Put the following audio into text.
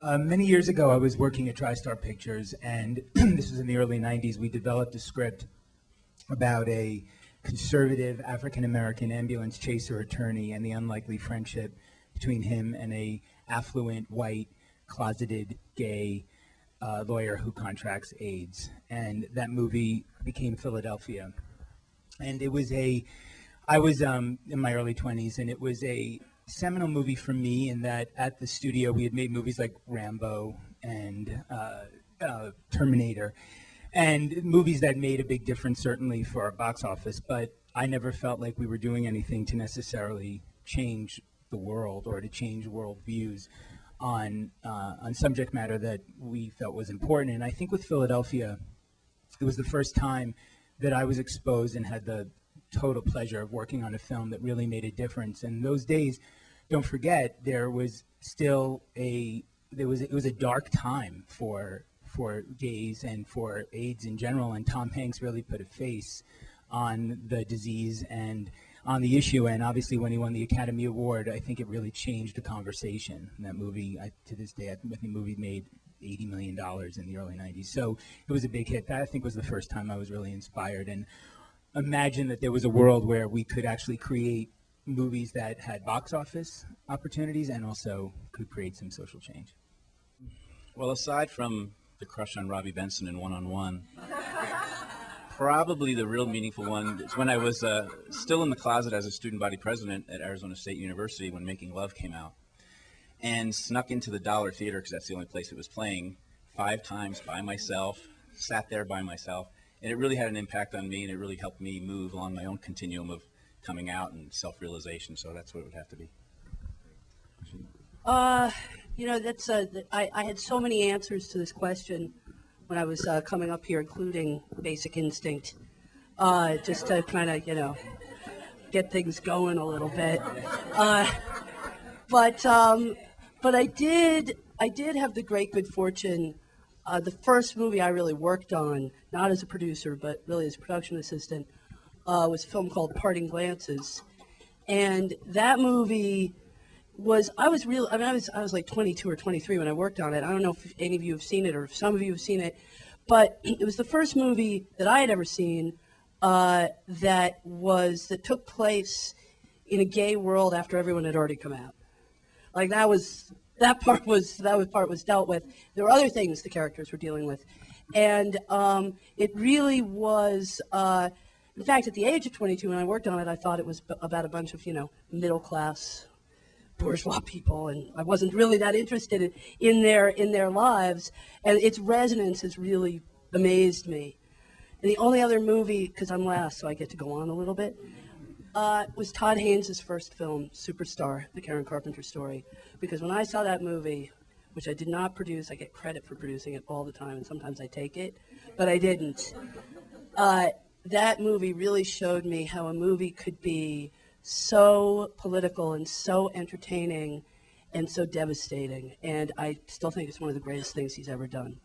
Many years ago, I was working at TriStar Pictures, and this was in the early 90s. We developed a script about a conservative African-American ambulance chaser attorney and the unlikely friendship between him and a affluent, white, closeted, gay lawyer who contracts AIDS. And that movie became Philadelphia. And it was I was in my early 20s, and it was a seminal movie for me in that at the studio we had made movies like Rambo and Terminator, and movies that made a big difference certainly for our box office, but I never felt like we were doing anything to necessarily change the world or to change world views on subject matter that we felt was important. And I think with Philadelphia, it was the first time that I was exposed and had the total pleasure of working on a film that really made a difference. And those days, don't forget, there was still it was a dark time for gays and for AIDS in general, and Tom Hanks really put a face on the disease and on the issue. And obviously when he won the Academy Award, I think it really changed the conversation. And that movie, to this day, I think the movie made $80 million in the early 90s. So it was a big hit. That, I think, was the first time I was really inspired. And imagine that there was a world where we could actually create movies that had box office opportunities and also could create some social change. Well, aside from the crush on Robbie Benson in One-on-One, probably the real meaningful one is when I was still in the closet as a student body president at Arizona State University when Making Love came out, and snuck into the Dollar Theater, because that's the only place it was playing, 5 times by myself, sat there by myself. And it really had an impact on me, and it really helped me move along my own continuum of coming out and self-realization. So that's what it would have to be. You know, that's I had so many answers to this question when I was coming up here, including Basic Instinct, just to kind of, get things going a little bit. But I did have the great good fortune. The first movie I really worked on, not as a producer, but really as a production assistant, was a film called Parting Glances. And that movie was, I was like 22 or 23 when I worked on it. I don't know if any of you have seen it or if some of you have seen it, but it was the first movie that I had ever seen that took place in a gay world after everyone had already come out. Like that part was dealt with. There were other things the characters were dealing with, and it really was. In fact, at the age of 22, when I worked on it, I thought it was about a bunch of middle class bourgeois people, and I wasn't really that interested in their lives. And its resonance has really amazed me. And the only other movie, because I'm last, so I get to go on a little bit, was Todd Haynes' first film, Superstar, the Karen Carpenter story. Because when I saw that movie, which I did not produce, I get credit for producing it all the time, and sometimes I take it, but I didn't. That movie really showed me how a movie could be so political and so entertaining and so devastating. And I still think it's one of the greatest things he's ever done.